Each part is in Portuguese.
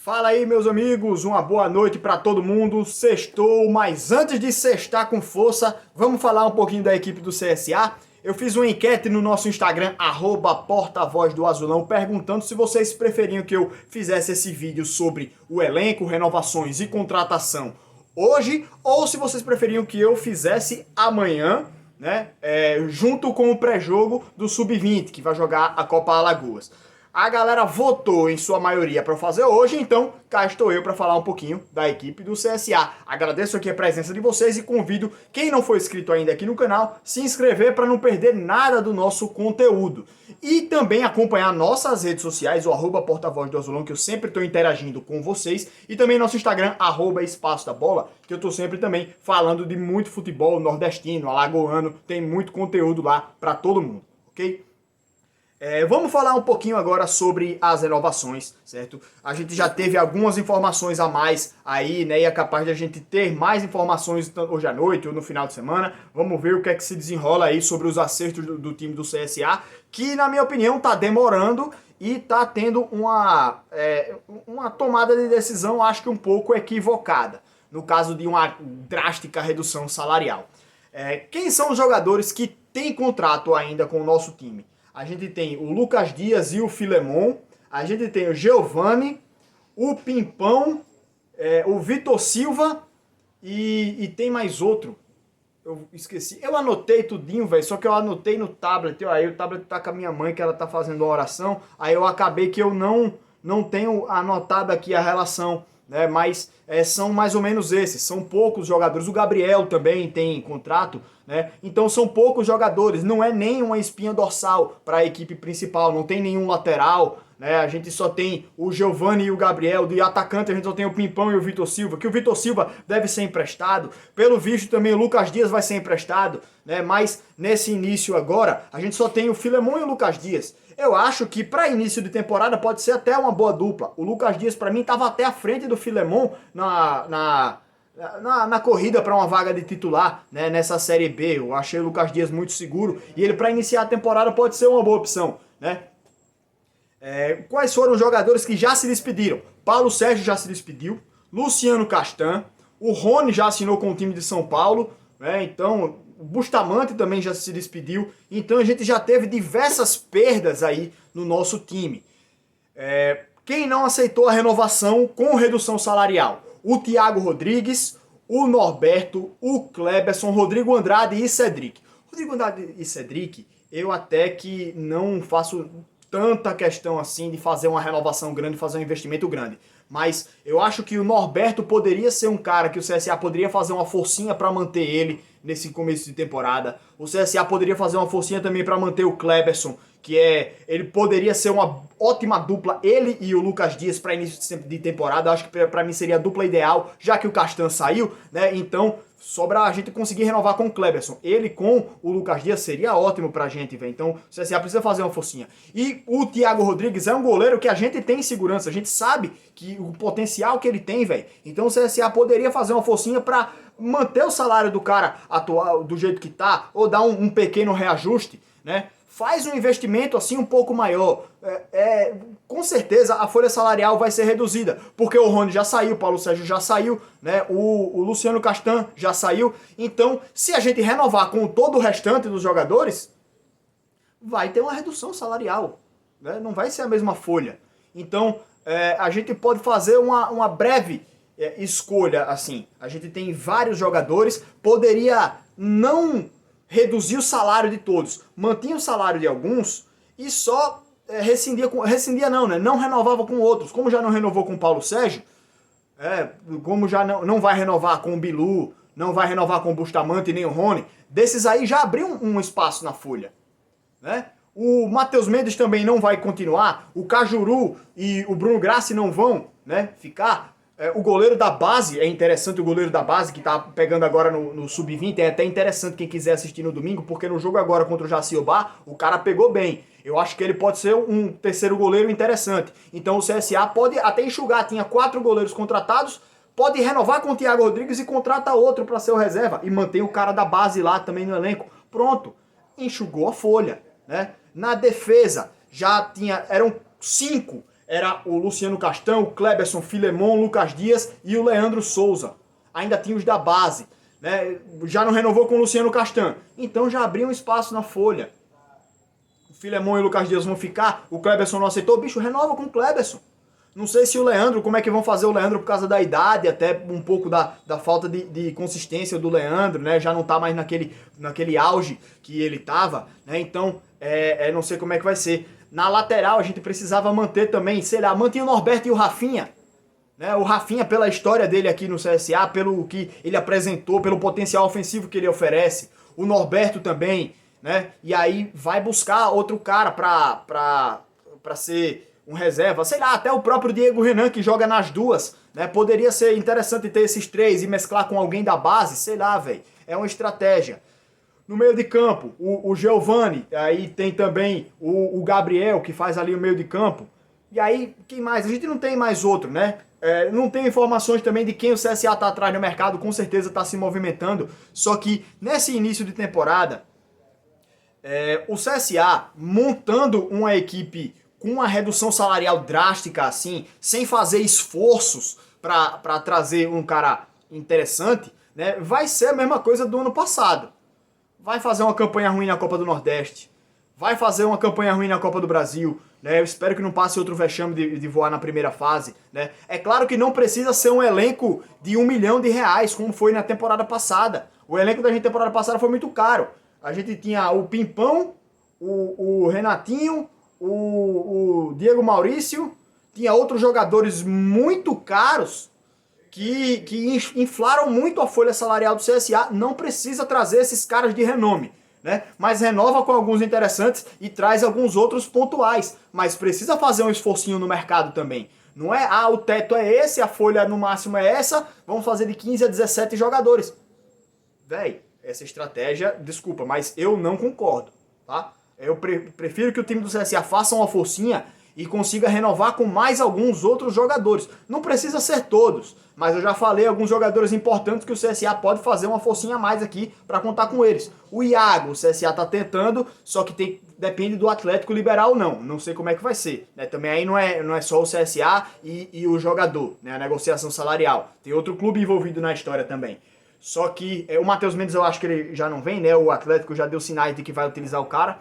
Fala aí, meus amigos, uma boa noite para todo mundo. Sextou, mas antes de sextar com força, vamos falar um pouquinho da equipe do CSA. Eu fiz uma enquete no nosso Instagram, @portavoz do Azulão, perguntando se vocês preferiam que eu fizesse esse vídeo sobre o elenco, renovações e contratação hoje, ou se vocês preferiam que eu fizesse amanhã, né, junto com o pré-jogo do Sub-20, que vai jogar a Copa Alagoas. A galera votou em sua maioria para fazer hoje, então cá estou eu para falar um pouquinho da equipe do CSA. Agradeço aqui a presença de vocês e convido quem não for inscrito ainda aqui no canal se inscrever para não perder nada do nosso conteúdo. E também acompanhar nossas redes sociais, o @portavoz do Azulão, que eu sempre estou interagindo com vocês, e também nosso Instagram, @espaço da bola, que eu estou sempre também falando de muito futebol nordestino, alagoano, tem muito conteúdo lá para todo mundo, ok? Vamos falar um pouquinho agora sobre as renovações, certo? A gente já teve algumas informações a mais aí, né? E é capaz de a gente ter mais informações hoje à noite ou no final de semana. Vamos ver o que é que se desenrola aí sobre os acertos do time do CSA, que na minha opinião tá demorando e tá tendo uma tomada de decisão, acho que um pouco equivocada, no caso de uma drástica redução salarial. Quem são os jogadores que têm contrato ainda com o nosso time? A gente tem o Lucas Dias e o Filemon, a gente tem o Giovani, o Pimpão, o Vitor Silva e tem mais outro. Eu esqueci. Eu anotei tudinho, velho, só que eu anotei no tablet. Aí o tablet tá com a minha mãe, que ela tá fazendo uma oração. Aí eu acabei que eu não tenho anotado aqui a relação, né? Mas são mais ou menos esses. São poucos jogadores. O Gabriel também tem contrato, né? Então são poucos jogadores. Não é nem uma espinha dorsal para a equipe principal. Não tem nenhum lateral, né? A gente só tem o Giovani e o Gabriel. De atacante a gente só tem o Pimpão e o Vitor Silva, que o Vitor Silva deve ser emprestado. Pelo visto também o Lucas Dias vai ser emprestado, né? Mas nesse início agora a gente só tem o Filemon e o Lucas Dias. Eu acho que para início de temporada pode ser até uma boa dupla. O Lucas Dias para mim estava até à frente do Filemon na corrida para uma vaga de titular, né, nessa Série B. Eu achei o Lucas Dias muito seguro e ele para iniciar a temporada pode ser uma boa opção, né? Quais foram os jogadores que já se despediram? Paulo Sérgio já se despediu, Luciano Castan, o Rony já assinou com o time de São Paulo, né? Então o Bustamante também já se despediu. Então a gente já teve diversas perdas aí no nosso time. Quem não aceitou a renovação com redução salarial? O Thiago Rodrigues, o Norberto, o Kleberson, Rodrigo Andrade e Cedric. Rodrigo Andrade e Cedric, eu até que não faço tanta questão assim de fazer uma renovação grande, fazer um investimento grande. Mas eu acho que o Norberto poderia ser um cara que o CSA poderia fazer uma forcinha para manter ele nesse começo de temporada. O CSA poderia fazer uma forcinha também para manter o Kleberson, que ele poderia ser uma ótima dupla, ele e o Lucas Dias para início de temporada. Eu acho que para mim seria a dupla ideal, já que o Castan saiu, né? Então sobra a gente conseguir renovar com o Kleberson. Ele com o Lucas Dias seria ótimo pra gente, velho. Então, o CSA precisa fazer uma forcinha. E o Thiago Rodrigues é um goleiro que a gente tem segurança. A gente sabe que o potencial que ele tem, velho. Então, o CSA poderia fazer uma forcinha pra manter o salário do cara atual do jeito que tá, ou dar um pequeno reajuste, né? Faz um investimento assim um pouco maior. Com certeza a folha salarial vai ser reduzida, porque o Rony já saiu, o Paulo Sérgio já saiu, né? O Luciano Castan já saiu. Então, se a gente renovar com todo o restante dos jogadores, vai ter uma redução salarial, né? Não vai ser a mesma folha. Então, a gente pode fazer uma breve escolha assim. A gente tem vários jogadores, poderia não reduzir o salário de todos, mantinha o salário de alguns e só rescindia não, né? Não renovava com outros, como já não renovou com o Paulo Sérgio, como já não vai renovar com o Bilu, não vai renovar com o Bustamante nem o Rony, desses aí já abriu um espaço na folha, né? O Matheus Mendes também não vai continuar, o Cajuru e o Bruno Grassi não vão, né, ficar. O goleiro da base, é interessante o goleiro da base, que tá pegando agora no Sub-20, é até interessante quem quiser assistir no domingo, porque no jogo agora contra o Jaciobá, o cara pegou bem. Eu acho que ele pode ser um terceiro goleiro interessante. Então o CSA pode até enxugar, tinha 4 goleiros contratados, pode renovar com o Thiago Rodrigues e contrata outro para ser o reserva, e mantém o cara da base lá também no elenco. Pronto, enxugou a folha, né? Na defesa, eram 5 era o Luciano Castan, o Cleberson, Filemon, Lucas Dias e o Leandro Souza. Ainda tinha os da base, né? Já não renovou com o Luciano Castan. Então já abriu um espaço na folha. O Filemon e o Lucas Dias vão ficar, o Cleberson não aceitou, bicho, renova com o Cleberson. Não sei se o Leandro, como é que vão fazer o Leandro por causa da idade, até um pouco da falta de consistência do Leandro, né? Já não tá mais naquele auge que ele tava, né? Então, não sei como é que vai ser. Na lateral, a gente precisava manter também, sei lá, mantinha o Norberto e o Rafinha, né? O Rafinha, pela história dele aqui no CSA, pelo que ele apresentou, pelo potencial ofensivo que ele oferece. O Norberto também, né? E aí vai buscar outro cara pra ser um reserva, sei lá, até o próprio Diego Renan que joga nas duas, né? Poderia ser interessante ter esses três e mesclar com alguém da base, sei lá, velho. É uma estratégia. No meio de campo, o Giovani, aí tem também o Gabriel que faz ali o meio de campo. E aí, quem mais? A gente não tem mais outro, né? Não tem informações também de quem o CSA tá atrás no mercado, com certeza tá se movimentando. Só que nesse início de temporada, o CSA montando uma equipe com uma redução salarial drástica assim, sem fazer esforços para trazer um cara interessante, né, vai ser a mesma coisa do ano passado. Vai fazer uma campanha ruim na Copa do Nordeste, vai fazer uma campanha ruim na Copa do Brasil, né, eu espero que não passe outro vexame de voar na primeira fase, né. É claro que não precisa ser um elenco de R$1 milhão, como foi na temporada passada. O elenco da gente temporada passada foi muito caro. A gente tinha o Pimpão, o Renatinho, o Diego Maurício, tinha outros jogadores muito caros que inflaram muito a folha salarial do CSA. Não precisa trazer esses caras de renome, né? Mas renova com alguns interessantes e traz alguns outros pontuais. Mas precisa fazer um esforcinho no mercado também. Não é, o teto é esse, a folha no máximo é essa, vamos fazer de 15 a 17 jogadores. Véi, essa estratégia, desculpa, mas eu não concordo, tá? Eu prefiro que o time do CSA faça uma forcinha e consiga renovar com mais alguns outros jogadores. Não precisa ser todos, mas eu já falei alguns jogadores importantes que o CSA pode fazer uma forcinha a mais aqui para contar com eles. O Iago, o CSA tá tentando, só que depende do Atlético liberar ou não. Não sei como é que vai ser, né? Também aí não é só o CSA e o jogador, né? A negociação salarial. Tem outro clube envolvido na história também. Só que o Matheus Mendes eu acho que ele já não vem, né? O Atlético já deu sinais de que vai utilizar o cara.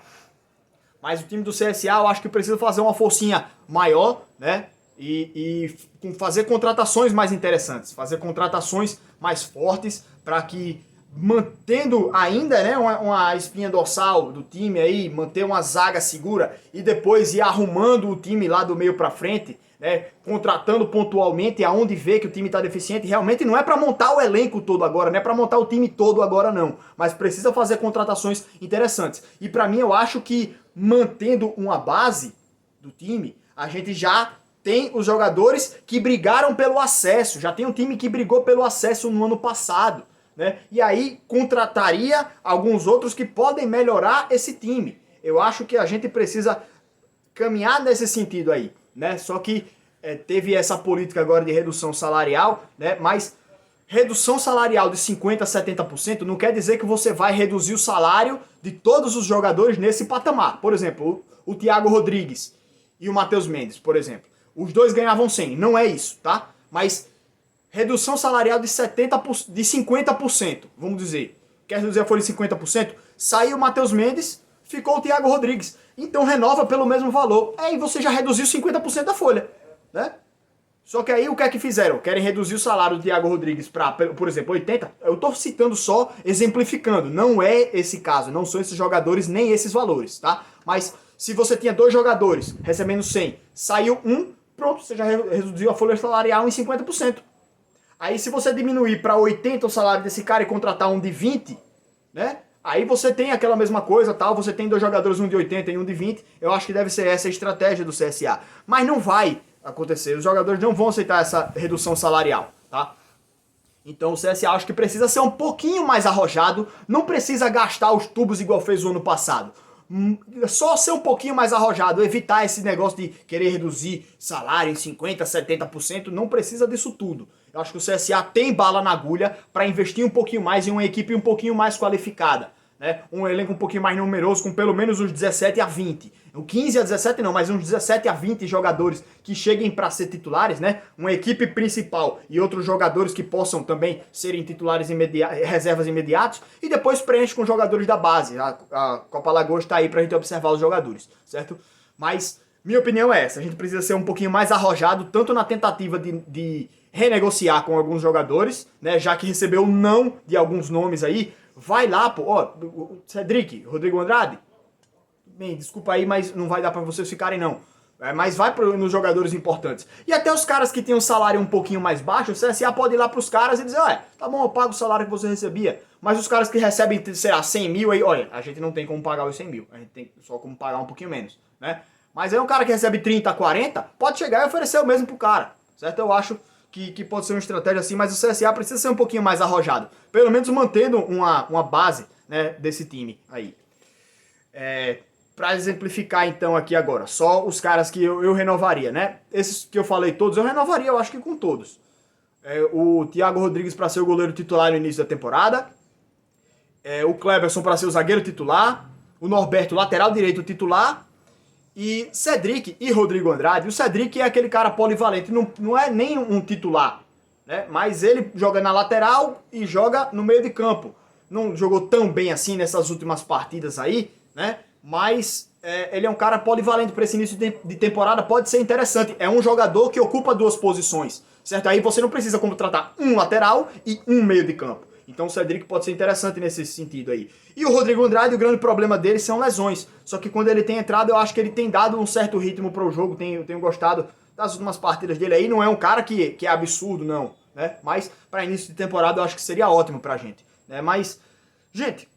Mas o time do CSA eu acho que precisa fazer uma forcinha maior, né? E fazer contratações mais interessantes, fazer contratações mais fortes para que, mantendo ainda, né, uma espinha dorsal do time aí, manter uma zaga segura e depois ir arrumando o time lá do meio para frente, né, contratando pontualmente aonde vê que o time está deficiente. Realmente não é para montar o elenco todo agora, não é para montar o time todo agora não, mas precisa fazer contratações interessantes. E para mim eu acho que mantendo uma base do time, a gente já tem os jogadores que brigaram pelo acesso, já tem um time que brigou pelo acesso no ano passado, né? E aí contrataria alguns outros que podem melhorar esse time. Eu acho que a gente precisa caminhar nesse sentido aí, né? Só que teve essa política agora de redução salarial, né? Mas redução salarial de 50% a 70% não quer dizer que você vai reduzir o salário de todos os jogadores nesse patamar. Por exemplo, o Thiago Rodrigues e o Matheus Mendes, por exemplo. Os dois ganhavam 100, não é isso, tá? Mas redução salarial de 50%, vamos dizer. Quer reduzir a folha de 50%? Saiu o Matheus Mendes, ficou o Thiago Rodrigues. Então renova pelo mesmo valor. Aí você já reduziu 50% da folha, né? Só que aí o que é que fizeram? Querem reduzir o salário do Thiago Rodrigues para, por exemplo, 80? Eu tô citando só, exemplificando. Não é esse caso, não são esses jogadores nem esses valores, tá? Mas se você tinha dois jogadores recebendo 100, saiu um, pronto, você já reduziu a folha salarial em 50%. Aí se você diminuir para 80 o salário desse cara e contratar um de 20, né? Aí você tem aquela mesma coisa, tal, você tem dois jogadores, um de 80 e um de 20. Eu acho que deve ser essa a estratégia do CSA. Mas não vai acontecer. Os jogadores não vão aceitar essa redução salarial, tá? Então o CSA acho que precisa ser um pouquinho mais arrojado, não precisa gastar os tubos igual fez o ano passado. Só ser um pouquinho mais arrojado, evitar esse negócio de querer reduzir salário em 50%, 70%, não precisa disso tudo. Eu acho que o CSA tem bala na agulha para investir um pouquinho mais em uma equipe um pouquinho mais qualificada, né? Um elenco um pouquinho mais numeroso, com pelo menos uns 17 a 20. O 15 a 17 não, mas uns 17 a 20 jogadores que cheguem para ser titulares, né? Uma equipe principal e outros jogadores que possam também serem titulares reservas imediatos, e depois preenche com jogadores da base. A Copa Alagoas está aí para a gente observar os jogadores, certo? Mas minha opinião é essa, a gente precisa ser um pouquinho mais arrojado, tanto na tentativa de renegociar com alguns jogadores, né? Já que recebeu não de alguns nomes aí, vai lá, pô, ó, Cedric, Rodrigo Andrade, bem, desculpa aí, mas não vai dar pra vocês ficarem não. Mas vai nos jogadores importantes. E até os caras que têm um salário um pouquinho mais baixo, o CSA pode ir lá pros caras e dizer, olha, tá bom, eu pago o salário que você recebia. Mas os caras que recebem, sei lá, 100 mil, aí, olha, a gente não tem como pagar os 100 mil. A gente tem só como pagar um pouquinho menos, né? Mas aí um cara que recebe 30, 40, pode chegar e oferecer o mesmo pro cara, certo? Eu acho que pode ser uma estratégia assim, mas o CSA precisa ser um pouquinho mais arrojado. Pelo menos mantendo uma base, né, desse time aí. Para exemplificar então aqui agora, só os caras que eu renovaria, né? Esses que eu falei todos, eu renovaria, eu acho que com todos. O Thiago Rodrigues para ser o goleiro titular no início da temporada. O Cleberson para ser o zagueiro titular. O Norberto, lateral direito titular. E Cedric e Rodrigo Andrade. O Cedric é aquele cara polivalente, não é nem um titular, né? Mas ele joga na lateral e joga no meio de campo. Não jogou tão bem assim nessas últimas partidas aí, né? Mas ele é um cara polivalente para esse início de temporada, pode ser interessante. É um jogador que ocupa duas posições, certo? Aí você não precisa contratar um lateral e um meio de campo. Então o Cedric pode ser interessante nesse sentido aí. E o Rodrigo Andrade, o grande problema dele são lesões. Só que quando ele tem entrado, eu acho que ele tem dado um certo ritmo para o jogo. Eu tenho gostado das últimas partidas dele aí. Não é um cara que é absurdo, não, né? Mas para início de temporada eu acho que seria ótimo pra gente, né? Mas, gente,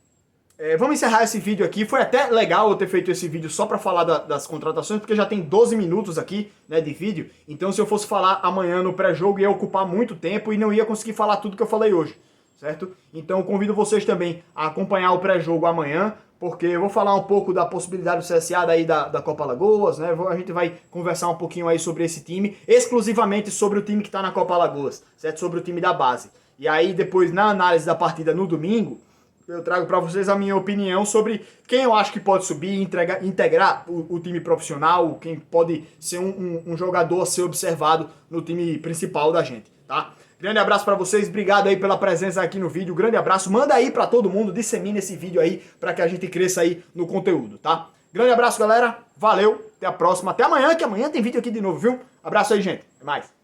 vamos encerrar esse vídeo aqui. Foi até legal eu ter feito esse vídeo só para falar das contratações, porque já tem 12 minutos aqui, né, de vídeo. Então se eu fosse falar amanhã no pré-jogo ia ocupar muito tempo e não ia conseguir falar tudo que eu falei hoje, certo? Então eu convido vocês também a acompanhar o pré-jogo amanhã, porque eu vou falar um pouco da possibilidade do CSA daí da Copa Alagoas, né? A gente vai conversar um pouquinho aí sobre esse time, exclusivamente sobre o time que está na Copa Alagoas, certo? Sobre o time da base. E aí depois na análise da partida no domingo, eu trago para vocês a minha opinião sobre quem eu acho que pode subir, integrar o time profissional, quem pode ser um jogador a ser observado no time principal da gente, tá? Grande abraço para vocês, obrigado aí pela presença aqui no vídeo, grande abraço, manda aí para todo mundo, dissemina esse vídeo aí para que a gente cresça aí no conteúdo, tá? Grande abraço, galera, valeu, até a próxima, até amanhã, que amanhã tem vídeo aqui de novo, viu? Abraço aí, gente, até mais.